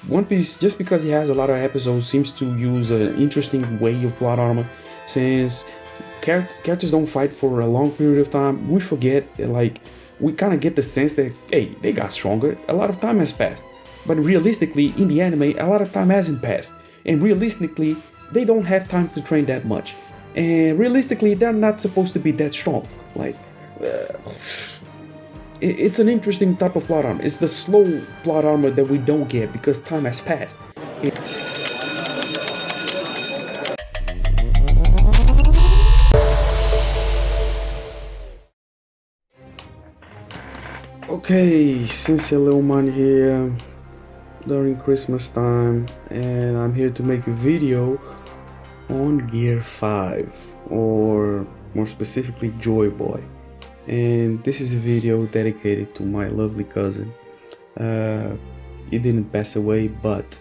One Piece, just because it has a lot of episodes, seems to use an interesting way of plot armor. Since characters don't fight for a long period of time, we forget, like, we kind of get the sense that, hey, they got stronger, a lot of time has passed. But realistically, in the anime, a lot of time hasn't passed. And realistically, they don't have time to train that much. And realistically, they're not supposed to be that strong. Like, it's an interesting type of plot armor. It's the slow plot armor that we don't get because time has passed. Okay, since your little man here during Christmas time, and I'm here to make a video on Gear 5, or more specifically Joyboy. And this is a video dedicated to my lovely cousin. He didn't pass away, but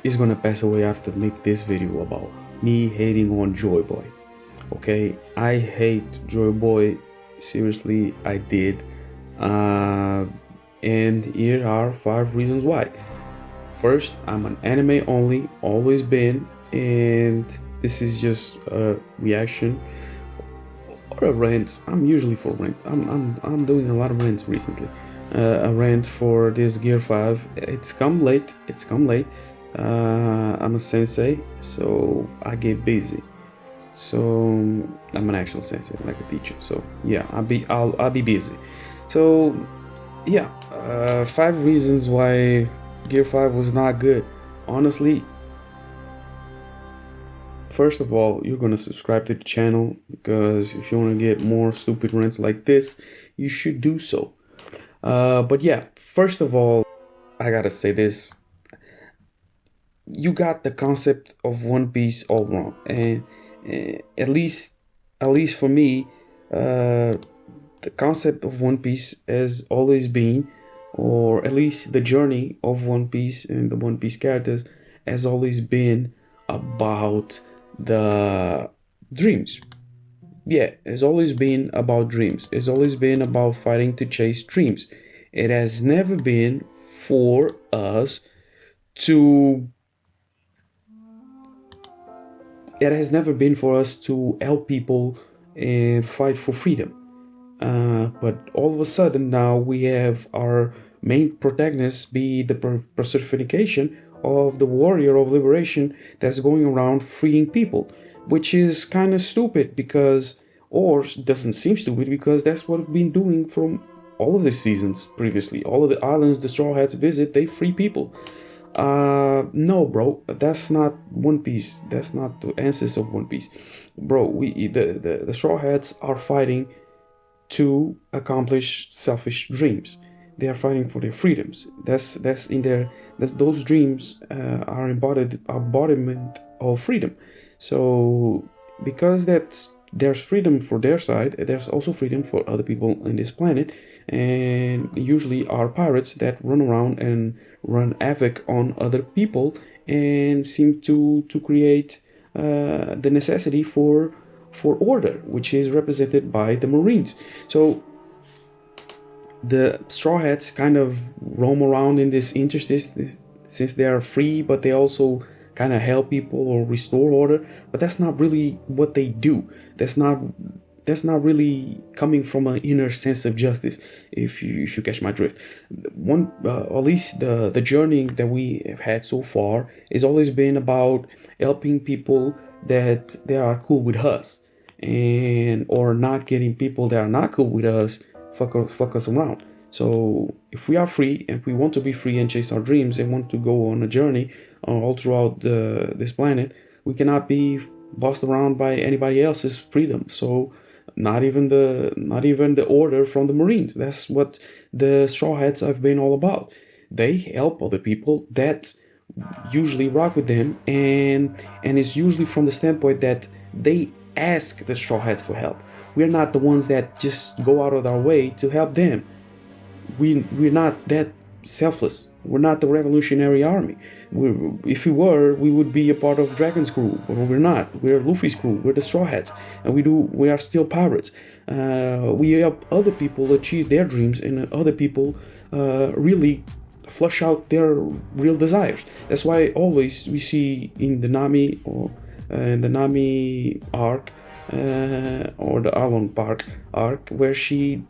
he's gonna pass away after make this video about me hating on Joyboy. Okay, I hate Joyboy, seriously, I did. And here are 5 reasons why. First, I'm an anime only, always been, and this is just a reaction or a rant. I'm usually for rant. I'm doing a lot of rants recently. A rant for this Gear 5. It's come late. I'm a sensei, so I get busy. So I'm an actual sensei, like a teacher. So yeah, I'll be busy. So yeah, 5 reasons why Gear 5 was not good. Honestly, first of all, you're gonna subscribe to the channel, because if you want to get more stupid rants like this, you should do so. But yeah, first of all, I gotta say this: you got the concept of One Piece all wrong, and at least for me, the concept of One Piece has always been, or at least the journey of One Piece and the One Piece characters has always been about the dreams. Yeah, it's always been about dreams. It's always been about fighting to chase dreams. It has never been for us to help people and fight for freedom. But all of a sudden now we have our main protagonist be the personification of the warrior of liberation that's going around freeing people, which is kind of stupid, because, or doesn't seem stupid, because that's what we've been doing from all of the seasons previously. All of the islands the Straw Hats visit, they free people. No, bro, that's not One Piece. That's not the essence of One Piece, bro. The Straw Hats are fighting to accomplish selfish dreams. They are fighting for their freedoms. Those dreams are embodiment of freedom. So because there's freedom for their side, there's also freedom for other people in this planet, and usually are pirates that run around and run havoc on other people and seem to create the necessity for order, which is represented by the Marines. So the Straw Hats kind of roam around in this interstice, since they are free, but they also kind of help people or restore order. But that's not really what they do. That's not really coming from an inner sense of justice, if you catch my drift. At least the journey that we have had so far has always been about helping people that they are cool with us, or not getting people that are not cool with us fuck us around. So if we are free and we want to be free and chase our dreams and want to go on a journey all throughout this planet, we cannot be bossed around by anybody else's freedom. So not even the order from the Marines. That's what the Straw Hats have been all about. They help other people that usually rock with them, and it's usually from the standpoint that they ask the Straw Hats for help. We're not the ones that just go out of our way to help them. We're not that selfless. We're not the Revolutionary Army. If we were, we would be a part of Dragon's crew, but we're not. We're Luffy's crew. We're the Straw Hats, and we are still pirates. We help other people achieve their dreams, and other people really flush out their real desires. That's why always we see in the Nami or the Nami arc or the Alon Park arc where she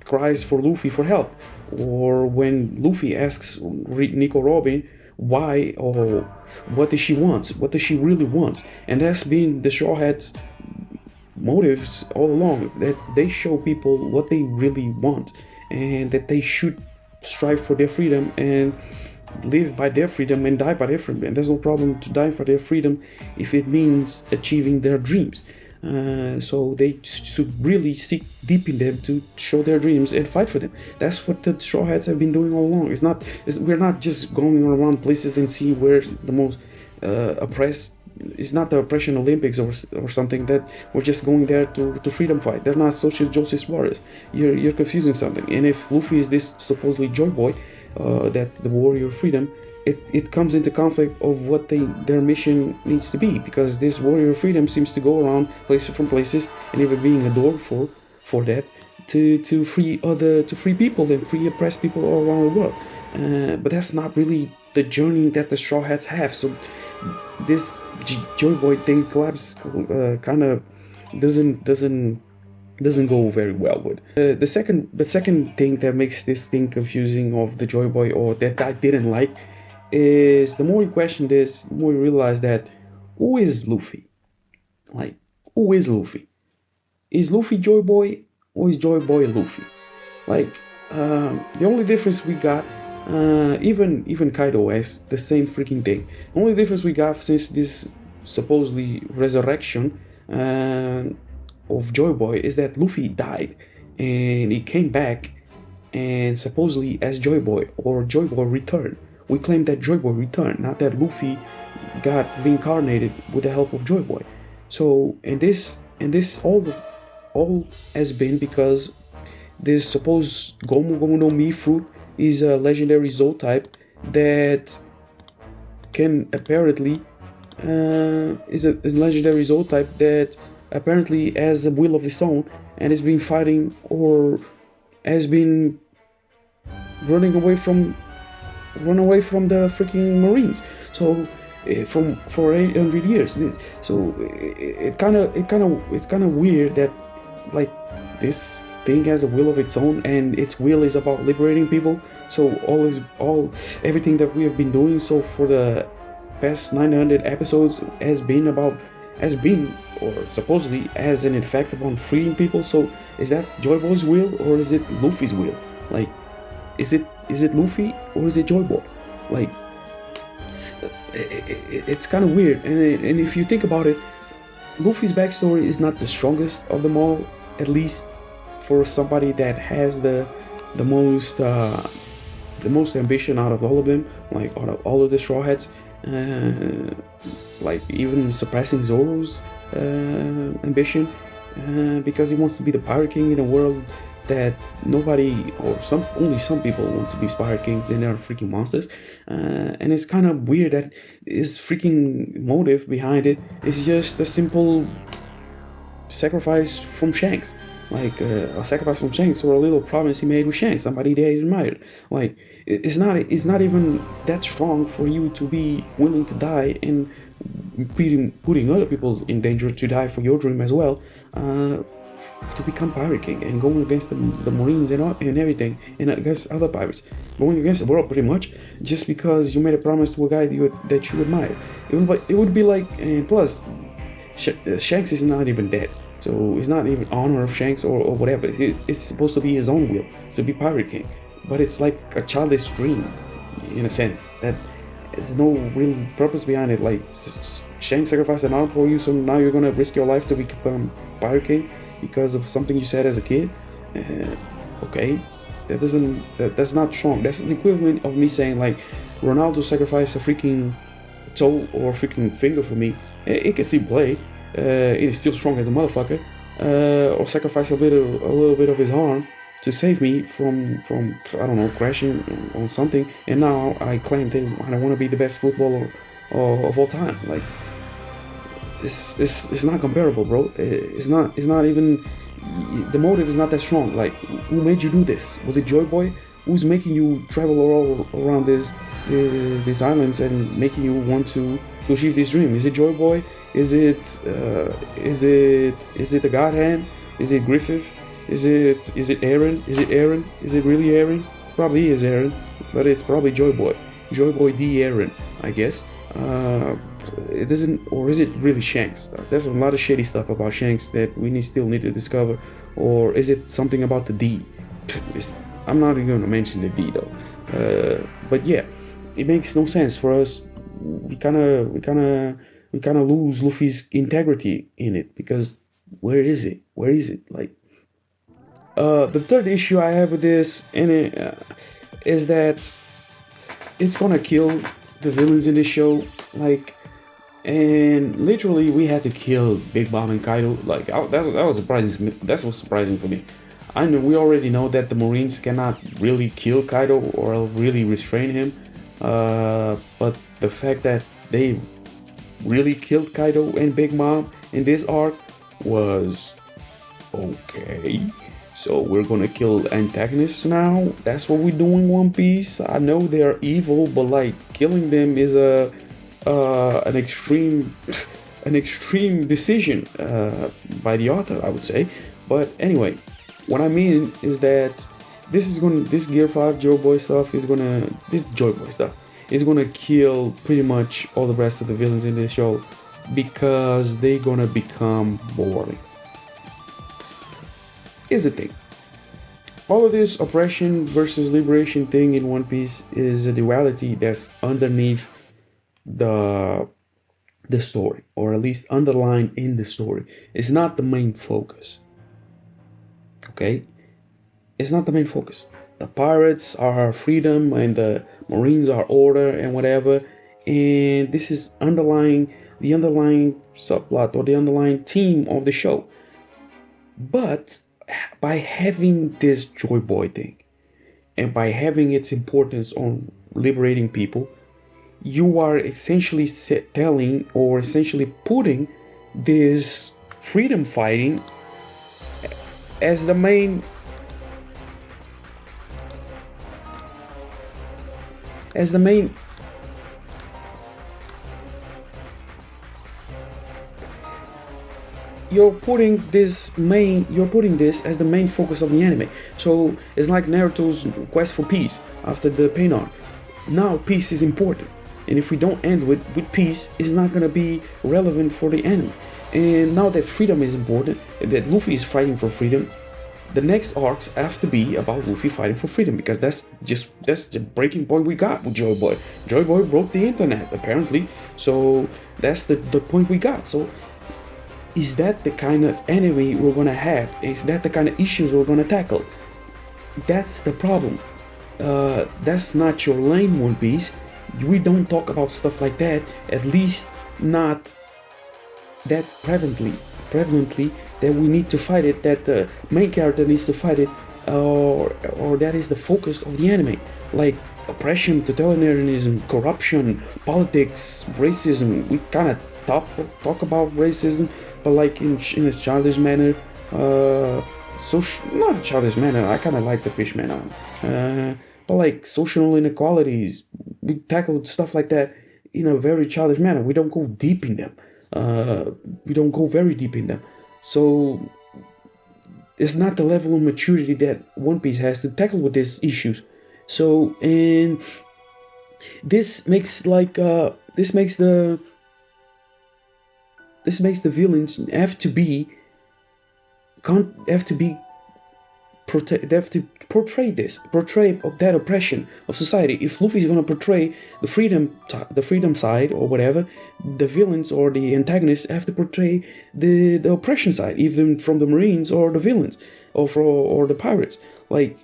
cries for Luffy for help, or when Luffy asks Nico Robin why or what does she want, what does she really want, and that's been the Straw Hats motives all along, that they show people what they really want and that they should strive for their freedom and live by their freedom and die by their freedom. And there's no problem to die for their freedom if it means achieving their dreams. So they should really seek deep in them to show their dreams and fight for them. That's what the Straw Hats have been doing all along. We're not just going around places and see where the most oppressed. It's not the oppression Olympics or something, that we're just going there to freedom fight. They're not social justice warriors. You're confusing something. And if Luffy is this supposedly Joyboy, that's the warrior of freedom, it comes into conflict of what their mission needs to be, because this warrior of freedom seems to go around places from places and even being adored for that to free people and free oppressed people all around the world. But that's not really the journey that the Straw Hats have. So this Joyboy thing collapse kind of doesn't go very well with. The second thing that makes this thing confusing of the Joyboy, or that I didn't like, is the more you question this, the more you realize that who is Luffy? Like, who is Luffy? Is Luffy Joyboy, or is Joyboy Luffy? Like, the only difference we got, even Kaido has the same freaking thing. The only difference we got since this supposedly resurrection of Joyboy is that Luffy died and he came back, and supposedly as Joyboy, or Joyboy returned. We claim that Joyboy returned, not that Luffy got reincarnated with the help of Joyboy. So, and this all has been because this supposed Gomu Gomu no Mi fruit is a legendary Zou type that can apparently is a legendary Zou type that apparently has a will of its own and has been fighting, or has been running away from the freaking Marines. So for 800 years. So it's kind of weird that like this thing has a will of its own, and its will is about liberating people. So everything that we have been doing so for the past 900 episodes has been or supposedly has an effect upon freeing people. So is that Joyboy's will, or is it Luffy's will? Like, is it Luffy, or is it Joyboy? Like, it's kind of weird. And if you think about it, Luffy's backstory is not the strongest of them all, at least for somebody that has the most ambition out of all of them, like out of all of the Straw Hats, like even surpassing Zoro's ambition, because he wants to be the Pirate King in a world that nobody, or only some people want to be Pirate Kings, and they're freaking monsters. And it's kind of weird that his freaking motive behind it is just a simple sacrifice from Shanks. Like a sacrifice from Shanks, or a little promise he made with Shanks, somebody they admired. Like, it's not even that strong for you to be willing to die and putting other people in danger to die for your dream as well, to become Pirate King and going against the Marines and everything, and against other pirates, going against the world pretty much, just because you made a promise to a guy that you admired. It would be like, and plus, Shanks is not even dead. So it's not even honor of Shanks or whatever. It's supposed to be his own will to be Pirate King, but it's like a childish dream, in a sense that there's no real purpose behind it. Like, Shanks sacrificed an arm for you, so now you're gonna risk your life to become Pirate King because of something you said as a kid. Okay, that's not strong. That's the equivalent of me saying like Ronaldo sacrificed a freaking toe or a freaking finger for me. It can still play. It is still strong as a motherfucker, or sacrifice a little bit of his arm to save me from I don't know, crashing on something, and now I claim that I want to be the best footballer of all time. Like, it's not comparable, bro. It's not even, the motive is not that strong. Like, who made you do this? Was it Joyboy? who's making you travel all around these islands and making you want to achieve this dream? Is it Joyboy? Is it the God Hand? Is it Griffith? Is it Aaron? Is it Aaron? Is it really Aaron? Probably is Aaron, but it's probably Joyboy. Joyboy D Aaron, I guess. It doesn't, or is it really Shanks? There's a lot of shady stuff about Shanks that we still need to discover. Or is it something about the D? I'm not even going to mention the D though. But yeah, it makes no sense for us. We kind of lose Luffy's integrity in it, because where is it? Where is it? Like, the third issue I have with this is that it's gonna kill the villains in this show. Like, and literally we had to kill Big Mom and Kaido. Like, that was surprising. That was surprising for me. I know we already know that the Marines cannot really kill Kaido or really restrain him, but the fact that they really killed Kaido and Big Mom in this arc was okay. So we're gonna kill antagonists now. That's what we do in One Piece. I know they're evil, but like, killing them is an extreme decision by the author, I would say. But anyway, what I mean is that this Gear 5 Joyboy stuff is gonna kill pretty much all the rest of the villains in this show, because they're gonna become boring. Here's the thing. All of this oppression versus liberation thing in One Piece is a duality that's underneath the story, or at least underlined in the story. It's not the main focus. Okay? It's not the main focus. The pirates are freedom and the Marines are order and whatever. And this is the underlying subplot or the underlying theme of the show. But by having this Joyboy thing, and by having its importance on liberating people, you are essentially telling, or essentially putting, this freedom fighting as the main you're putting this as the main focus of the anime. So it's like Naruto's quest for peace after the pain arc. Now peace is important, and if we don't end with peace, it's not going to be relevant for the anime. And now that freedom is important, that Luffy is fighting for freedom, the next arcs have to be about Luffy fighting for freedom, because that's the breaking point we got with Joyboy. Joyboy broke the internet apparently, so that's the point we got. So is that the kind of anime we're gonna have? Is that the kind of issues we're gonna tackle? That's the problem. That's not your lane, One Piece. We don't talk about stuff like that, at least not that prevalently, that we need to fight it, that the main character needs to fight it, or that is the focus of the anime. Like oppression, totalitarianism, corruption, politics, racism. We kind of talk about racism, but like in a childish manner. Not a childish manner. I kind of like the Fishman on. But like social inequalities, we tackle stuff like that in a very childish manner. We don't go deep in them. We don't go very deep in them. So it's not the level of maturity that One Piece has to tackle with these issues. So, and this makes the villains have to portray that oppression of society. If Luffy is gonna portray the freedom side or whatever, the villains or the antagonists have to portray the oppression side, even from the Marines or the villains or the pirates, like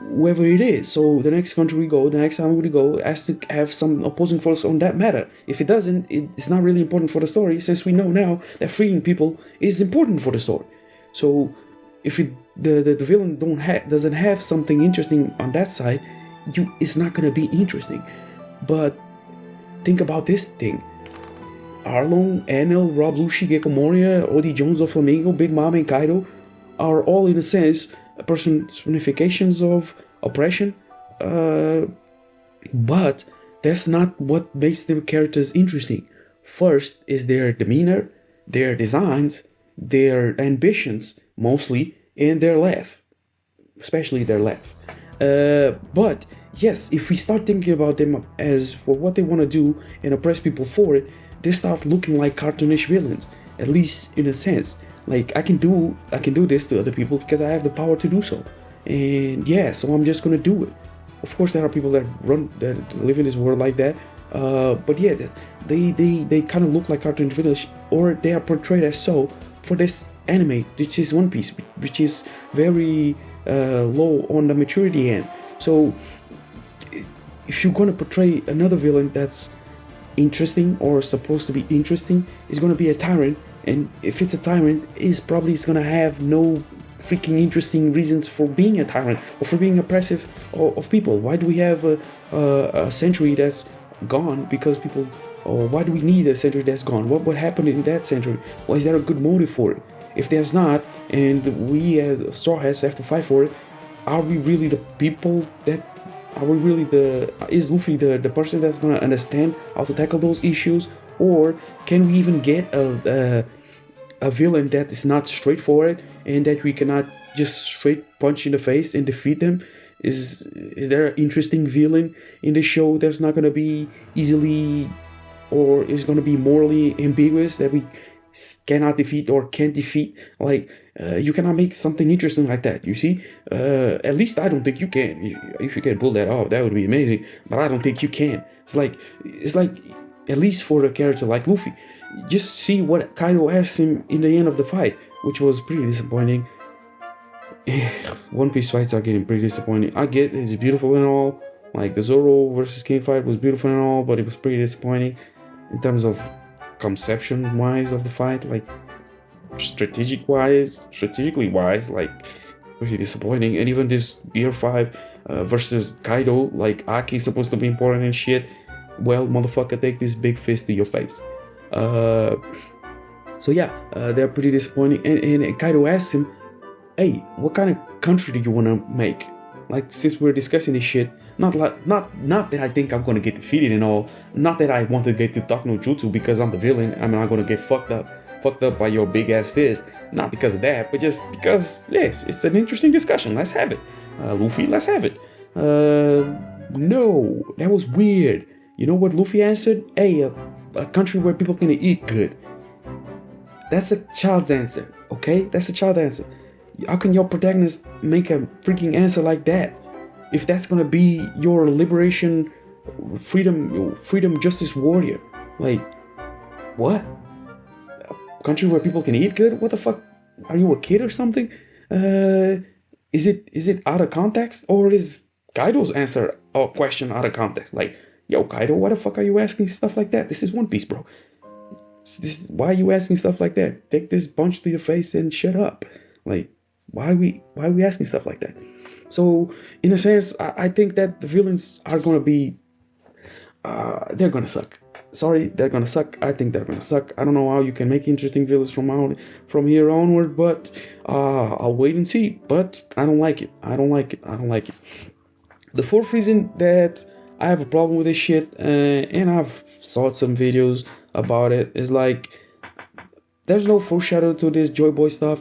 whoever it is. So the next country we go, the next time we go, has to have some opposing force on that matter. If it doesn't, it's not really important for the story, since we know now that freeing people is important for the story. So if the villain doesn't have something interesting on that side, it's not gonna be interesting. But think about this thing: Arlong, Enel, Rob Lucci, Gecko Moria, Odie Jones of Flamingo, Big Mom, and Kaido are all, in a sense, personifications of oppression. But that's not what makes their characters interesting. First is their demeanor, their designs, their ambitions, mostly, and their laugh, especially their laugh. But yes, if we start thinking about them as for what they want to do and oppress people for it, they start looking like cartoonish villains, at least in a sense. Like I can do this to other people because I have the power to do so, and yeah, so I'm just gonna do it. Of course, there are people that live in this world like that, but yeah, they kind of look like cartoonish villains, or they are portrayed as so for this anime, which is One Piece, which is very low on the maturity end. So if you're gonna portray another villain that's interesting or supposed to be interesting, it's gonna be a tyrant, and if it's a tyrant, it's gonna have no freaking interesting reasons for being a tyrant or for being oppressive of people. Why do we have a century that's gone because people, or why do we need a century that's gone? What happened in that century? Well, is there a good motive for it? If there's not, and we as Straw Hats have to fight for it, are we really the people that, is Luffy the person that's gonna understand how to tackle those issues? Or can we even get a villain that is not straightforward and that we cannot just straight punch in the face and defeat them? Is there an interesting villain in the show that's not gonna be easily, or is gonna be morally ambiguous, that we cannot defeat or can't defeat? Like you cannot make something interesting like that, you see? At least I don't think you can. If you can pull that off, that would be amazing, but I don't think you can. It's like at least for a character like Luffy, just see what Kaido asked him in the end of the fight, which was pretty disappointing. One Piece fights are getting pretty disappointing. I get it's beautiful and all, like the Zoro versus King fight was beautiful and all, but it was pretty disappointing in terms of conception wise of the fight, like strategically wise, like pretty disappointing. And even this Gear 5 versus Kaido, like Aki is supposed to be important and shit. Well, motherfucker, take this big fist to your face. So yeah, they're pretty disappointing. And Kaido asks him, hey, what kind of country do you want to make? Like, since we're discussing this shit, not that I think I'm gonna get defeated and all, not that I want to get to talk no jutsu because I'm the villain, I'm not gonna get fucked up by your big ass fist, not because of that, but just because, yes, it's an interesting discussion, let's have it. Luffy, let's have it. No, that was weird. You know what Luffy answered? Hey, a country where people can eat good. That's a child's answer, okay? That's a child answer. How can your protagonist make a freaking answer like that? If that's gonna be your liberation, freedom, justice warrior. Like, what? A country where people can eat good? What the fuck? Are you a kid or something? Is it out of context? Or is Kaido's answer or question out of context? Like, yo, Kaido, why the fuck are you asking stuff like that? This is One Piece, bro. Why are you asking stuff like that? Take this punch to your face and shut up. Like, why are we asking stuff like that? So, in a sense, I think that the villains are gonna be, they're gonna suck. Sorry, they're gonna suck. I think they're gonna suck. I don't know how you can make interesting villains from here onward, but I'll wait and see. But I don't like it. I don't like it. The fourth reason that I have a problem with this shit, and I've saw some videos about it, is like, there's no foreshadow to this Joyboy stuff,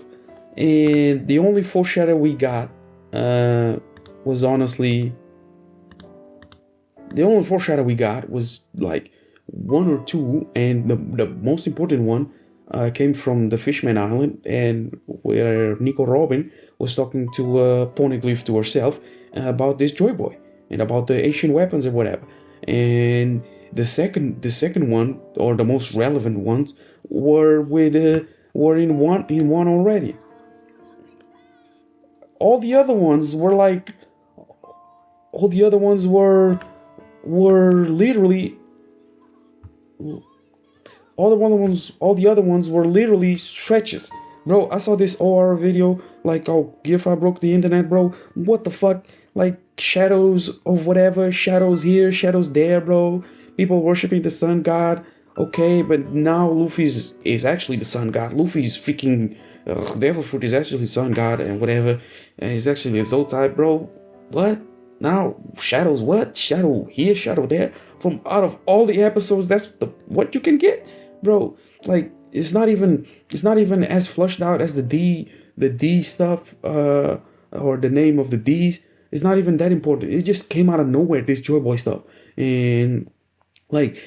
and the only foreshadow we got was honestly, the only foreshadow we got was like one or two, and the most important one came from the Fishman Island, and where Nico Robin was talking to Poneglyph to herself about this Joyboy and about the Asian weapons or whatever. And the second one, or the most relevant ones, were in one already. All the other ones were literally stretches. Bro, I saw this OR video, like, oh, if I broke the internet, bro. What the fuck? Like, shadows of whatever, shadows here, shadows there, bro. People worshipping the sun god. Okay, but now Luffy is actually the sun god. Luffy's freaking Devil Fruit is actually sun god and whatever. And he's actually a Zoe type, bro. What? Now Shadow's what? Shadow here, Shadow there. From out of all the episodes, that's what you can get, bro. Like it's not even as flushed out as the D stuff, or the name of the D's. It's not even that important. It just came out of nowhere, this Joyboy stuff, and like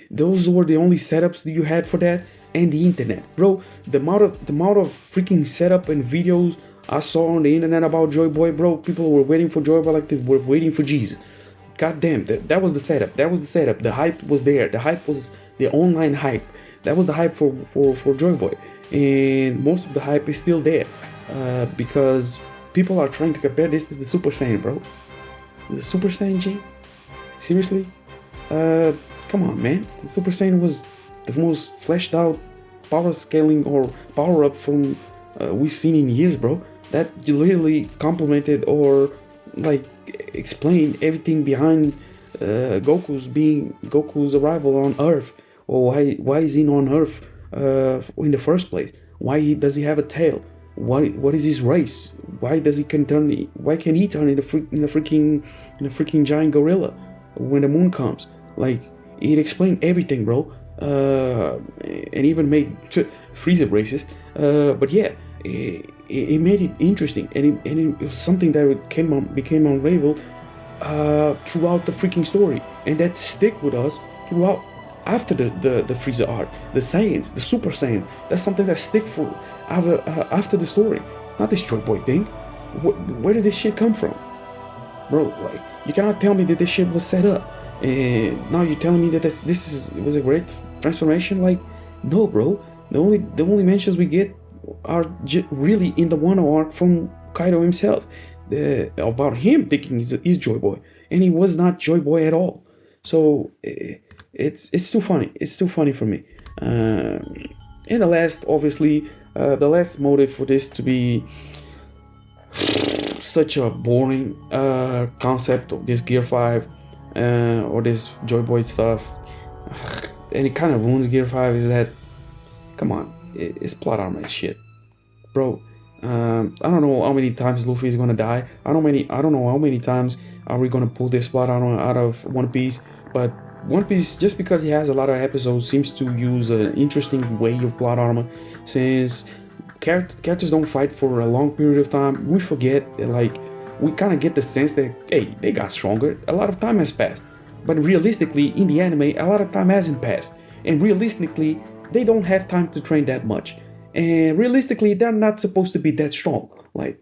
those were the only setups that you had for that, and the internet, bro. The amount of freaking setup and videos I saw on the internet about Joyboy, bro. People were waiting for Joyboy like they were waiting for Jesus. God damn, that was the setup. That was the setup. The hype was there. The hype was the online hype. That was the hype for Joyboy, and most of the hype is still there, because people are trying to compare this to the Super Saiyan, bro. The Super Saiyan G? Seriously? Come on, man. The Super Saiyan was the most fleshed out power scaling or power up from we've seen in years, bro. That literally complemented or like explained everything behind Goku's arrival on Earth, or why is he on Earth in the first place? Does he have a tail? What is his race? Why can he turn in a freaking giant gorilla when the moon comes? Like it explained everything, bro. And even made Frieza racist. But yeah, it made it interesting, and it was something that became unraveled throughout the freaking story, and that stick with us throughout after the Frieza arc, the Saiyans, the Super Saiyans. That's something that stick for after the story, not this Joyboy thing. Where did this shit come from, bro? Like you cannot tell me that this shit was set up, and now you're telling me that it was a great transformation. Like no, bro. The only mentions we get are really in the Wano arc from Kaido himself, about him thinking he's Joyboy, and he was not Joyboy at all. So it's too funny. It's too funny for me. And the last motive for this to be such a boring concept of this Gear 5 or this Joyboy stuff, and it kind of ruins Gear 5, is that, come on, it's plot armor and shit, bro. I don't know how many times Luffy is gonna die. I don't know how many times are we gonna pull this plot armor out of One Piece. But One Piece, just because he has a lot of episodes, seems to use an interesting way of plot armor. Since characters don't fight for a long period of time, we forget. Like we kind of get the sense that hey, they got stronger. A lot of time has passed. But realistically, in the anime, a lot of time hasn't passed. And realistically, they don't have time to train that much, and realistically they're not supposed to be that strong. Like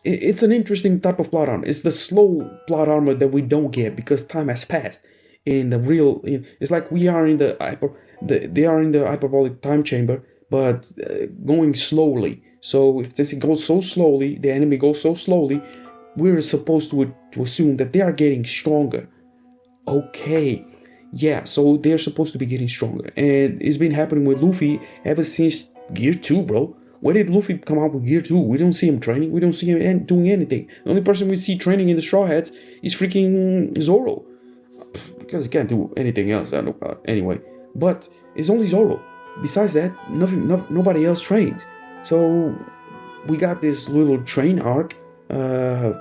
it's an interesting type of plot armor. It's the slow plot armor that we don't get because time has passed. In the real, it's like they are in the hyperbolic time chamber, but going slowly. So since it goes so slowly, the enemy goes so slowly, we're supposed to assume that they are getting stronger. Okay. Yeah, so they're supposed to be getting stronger. And it's been happening with Luffy ever since Gear 2, bro. Where did Luffy come out with Gear 2? We don't see him training. We don't see him doing anything. The only person we see training in the Straw Hats is freaking Zoro. Because he can't do anything else. Anyway. But it's only Zoro. Besides that, nobody else trains. So we got this little train arc. Time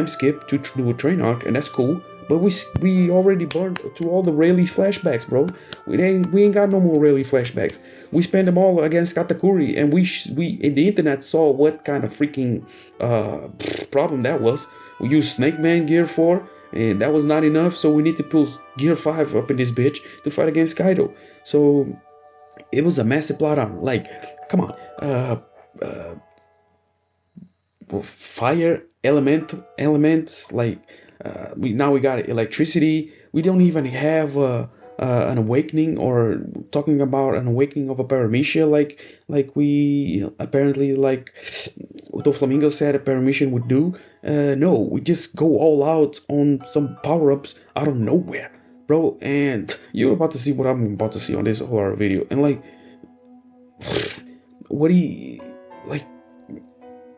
skip to do a train arc. And that's cool. But we already burned through all the Rayleigh flashbacks, bro. We ain't got no more Rayleigh flashbacks. We spent them all against Katakuri, and we in the internet saw what kind of freaking problem that was. We used Snake Man Gear 4, and that was not enough, so we need to pull Gear 5 up in this bitch to fight against Kaido. So it was a massive plot armor. Like, come on, fire elements like. We got electricity. We don't even have an awakening, or talking about an awakening of a paramecia like we apparently like Doflamingo said a paramecia would do. No, we just go all out on some power-ups out of nowhere, bro. And you're about to see what I'm about to see on this horror video. And like, what do you like?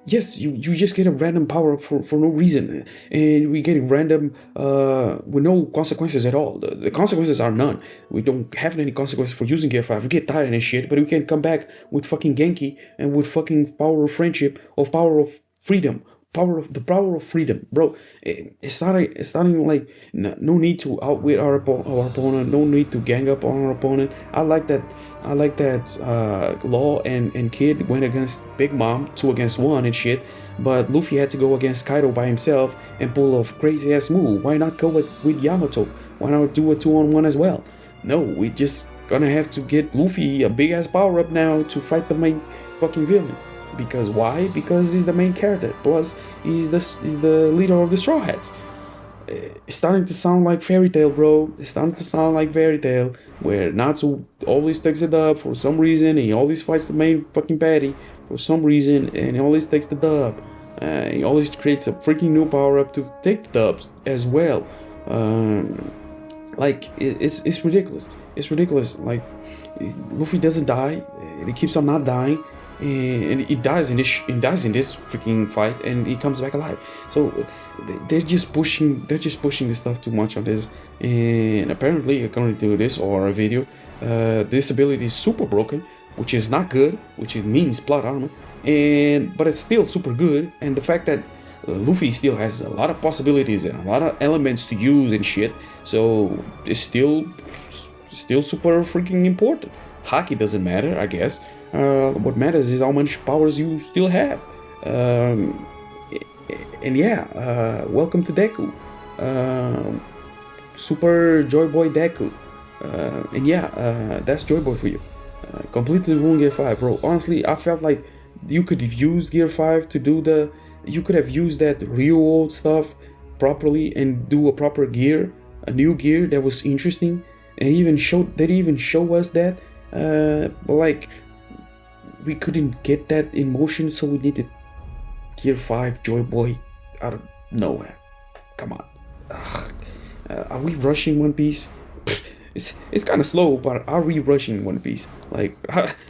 Yes, you just get a random power up for no reason, and we get random with no consequences at all. The consequences are none. We don't have any consequences for using Gear 5. We get tired and shit, but we can come back with fucking Genki and with fucking power of friendship, of power of freedom, the power of freedom, bro. It's starting like no need to outwit our opponent, no need to gang up on our opponent. I like that. Law and Kid went against Big Mom 2-against-1 and shit, but Luffy had to go against Kaido by himself and pull off crazy ass move. Why not go with Yamato? Why not do a 2-on-1 as well? No, we just gonna have to get Luffy a big ass power up now to fight the main fucking villain. Because why? Because he's the main character. Plus, he's the leader of the Straw Hats. It's starting to sound like Fairy Tail, bro. It's starting to sound like Fairy Tail, where Natsu always takes it up for some reason. He always fights the main fucking baddie for some reason, and he always takes the dub. He always creates a freaking new power up to take the dubs as well. Like it's ridiculous. It's ridiculous. Like Luffy doesn't die, and he keeps on not dying. And he dies in this freaking fight, and he comes back alive. So they're just pushing this stuff too much on this. And apparently, according to this or a video, this ability is super broken, which is not good, which it means plot armor, but it's still super good. And the fact that Luffy still has a lot of possibilities and a lot of elements to use and shit, so it's still super freaking important. Haki doesn't matter, I guess. What matters is how much powers you still have. And yeah, welcome to Deku. Super Joyboy Deku. And yeah, that's Joyboy for you. Completely ruined Gear 5, bro. Honestly, I felt like you could have used Gear 5 to do you could have used that real old stuff properly and do a proper gear, a new gear that was interesting, and even show us that, like, we couldn't get that in motion, so we needed Gear 5 Joyboy out of nowhere. Come on. Are we rushing One Piece? It's kind of slow, but are we rushing One Piece? Like,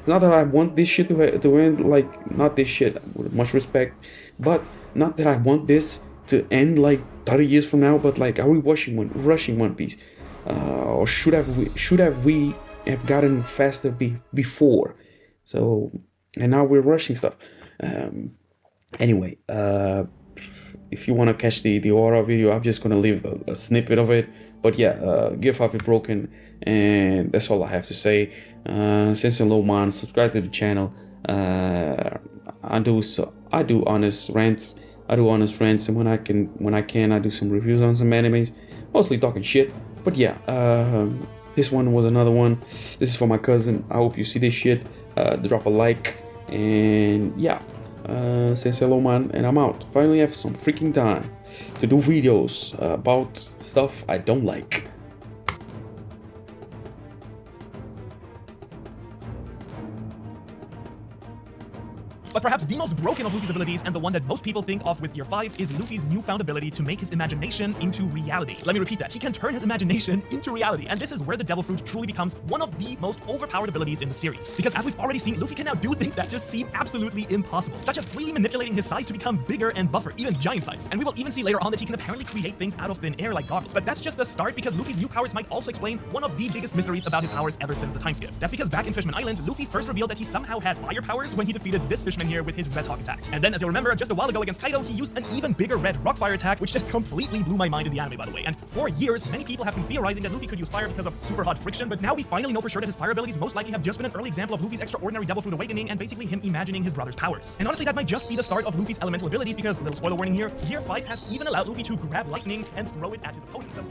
not that I want this shit to end, like, not this shit, with much respect, but not that I want this to end like 30 years from now, but like, are we rushing One Piece? Or should we have gotten faster before? So, and now we're rushing stuff. Anyway, if you want to catch the Aura video, I'm just gonna leave a snippet of it. But yeah, Gear 5 is broken, and that's all I have to say. Since low man, subscribe to the channel. I do honest rants. And when I can, I do some reviews on some animes, mostly talking shit. But yeah, this one was another one. This is for my cousin. I hope you see this shit. Drop a like, and yeah, say hello, man, and I'm out. Finally have some freaking time to do videos about stuff I don't like. But perhaps the most broken of Luffy's abilities, and the one that most people think of with Gear 5, is Luffy's newfound ability to make his imagination into reality. Let me repeat that. He can turn his imagination into reality, and this is where the Devil Fruit truly becomes one of the most overpowered abilities in the series. Because as we've already seen, Luffy can now do things that just seem absolutely impossible, such as freely manipulating his size to become bigger and buffer, even giant size. And we will even see later on that he can apparently create things out of thin air like goggles. But that's just the start, because Luffy's new powers might also explain one of the biggest mysteries about his powers ever since the time skip. That's because back in Fishman Island, Luffy first revealed that he somehow had fire powers when he defeated this fishman here with his Red Hawk attack. And then, as you'll remember, just a while ago against Kaido, he used an even bigger red rock fire attack, which just completely blew my mind in the anime, by the way. And for years, many people have been theorizing that Luffy could use fire because of super hot friction, but now we finally know for sure that his fire abilities most likely have just been an early example of Luffy's extraordinary Devil Fruit awakening, and basically him imagining his brother's powers. And honestly, that might just be the start of Luffy's elemental abilities, because, little spoiler warning here, Gear 5 has even allowed Luffy to grab lightning and throw it at his opponent. So